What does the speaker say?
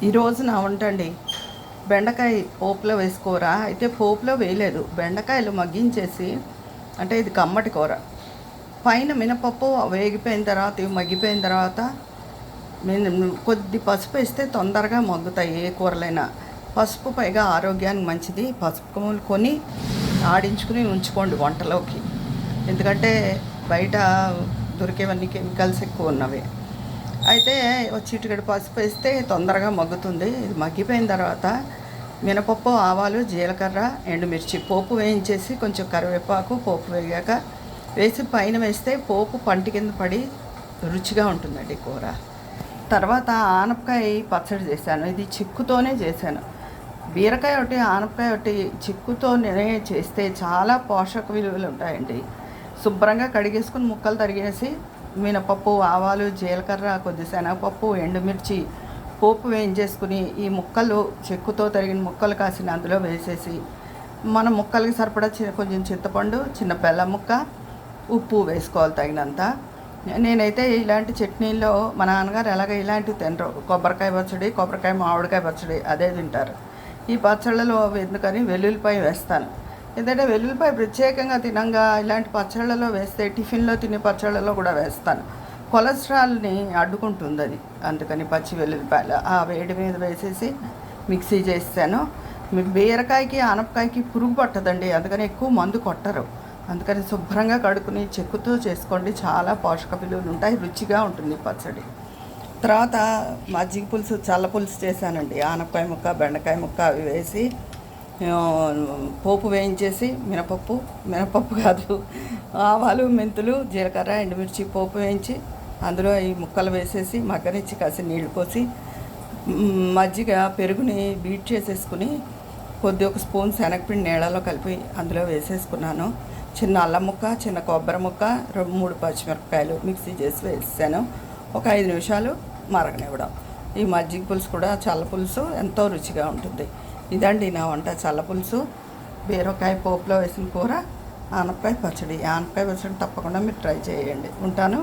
ఈరోజు నా వంట అండి. బెండకాయ పోపులో వేసుకోరా అయితే పోపులో వేయలేదు, బెండకాయలు మగ్గించేసి, అంటే ఇది కమ్మటి కూర. పైన మినపప్పు వేగిపోయిన తర్వాత ఇవి మగ్గిపోయిన తర్వాత కొద్ది పసుపు వేస్తే తొందరగా మగ్గుతాయి ఏ కూరలైనా. పసుపు పైగా ఆరోగ్యానికి మంచిది. పసుపు కొని ఆడించుకుని ఉంచుకోండి వంటలోకి, ఎందుకంటే బయట దొరికేవన్నీ కెమికల్స్ ఎక్కువ ఉన్నవి. అయితే చిటికెడు పసుపు వేస్తే తొందరగా మగ్గుతుంది. ఇది మగ్గిపోయిన తర్వాత మినపప్పు, ఆవాలు, జీలకర్ర, ఎండుమిర్చి పోపు వేయించేసి కొంచెం కరివేపాకు పోపు వేగాక వేసి పైన వేస్తే పోపు పంటి కింద పడి రుచిగా ఉంటుందండి కూర. తర్వాత ఆనపకాయ పచ్చడి చేశాను. ఇది చిక్కుతోనే చేశాను. బీరకాయ ఒకటి, ఆనపకాయ ఒకటి చిక్కుతోనే చేస్తే చాలా పోషక విలువలు ఉంటాయండి. శుభ్రంగా కడిగేసుకుని ముక్కలు తరిగేసి మినపప్పు, ఆవాలు, జీలకర్ర, కొద్ది శనగపప్పు, ఎండుమిర్చి పోపు వేయించేసుకుని ఈ ముక్కలు చెక్కుతో తరిగిన ముక్కలు కాసిన అందులో వేసేసి మన ముక్కలకి సరిపడా కొంచెం చింతపండు, చిన్న బెల్లం ముక్క, ఉప్పు వేసుకోవాలి తగినంత. నేనైతే ఇలాంటి చట్నీల్లో మా నాన్నగారు ఎలాగ ఇలాంటివి తినరు. కొబ్బరికాయ పచ్చడి, కొబ్బరికాయ మామిడికాయ పచ్చడి అదే తింటారు. ఈ పచ్చళ్ళలో ఎందుకని వెల్లుల్లిపాయ వేస్తాను. ఎందుకంటే వెల్లుల్లిపాయ ప్రత్యేకంగా తినంగా ఇలాంటి పచ్చళ్ళలో వేస్తే టిఫిన్లో తినే పచ్చళ్ళలో కూడా వేస్తాను. కొలెస్ట్రాల్ని అడ్డుకుంటుంది అది, అందుకని పచ్చి వెల్లుల్లిపాయలు ఆ వేడి మీద వేసేసి మిక్సీ చేస్తాను. బీరకాయకి, ఆనపకాయకి పురుగు పట్టదండి, అందుకని ఎక్కువ మందు కొట్టరు. అందుకని శుభ్రంగా కడుక్కుని చెక్కుతూ చేసుకోండి. చాలా పోషక విలువలు ఉంటాయి, రుచిగా ఉంటుంది పచ్చడి. తర్వాత మజ్జిగ పులుసు, చల్ల పులుసు చేశానండి. ఆనపకాయ ముక్క, బెండకాయ ముక్క అవి వేసి పోపు వేయించేసి మినపప్పు కాదు, ఆవాలు, మెంతులు, జీలకర్ర, ఎండుమిర్చి పోపు వేయించి అందులో ఈ ముక్కలు వేసేసి మగ్గనిచ్చి కాసి నీళ్లు పోసి మజ్జిగ పెరుగుని బీట్ చేసేసుకుని ఒక స్పూన్ శనగపిండి నీళ్ళలో కలిపి అందులో వేసేసుకున్నాను. చిన్న అల్లం ముక్క, చిన్న కొబ్బరి ముక్క, 2-3 పచ్చిమిరపకాయలు మిక్సీ చేసి వేసాను. ఒక 5 నిమిషాలు మరగనివ్వడం. ఈ మజ్జిగ పులుసు కూడా, చల్ల పులుసు ఎంతో రుచిగా ఉంటుంది. ఇదండి నా వంట. చల్ల పులుసు, బీరకాయ పోపులో వేసిన కూర, ఆనపకాయ పచ్చడి. ఆనపకాయ పచ్చడి తప్పకుండా మీరు ట్రై చేయండి. ఉంటాను.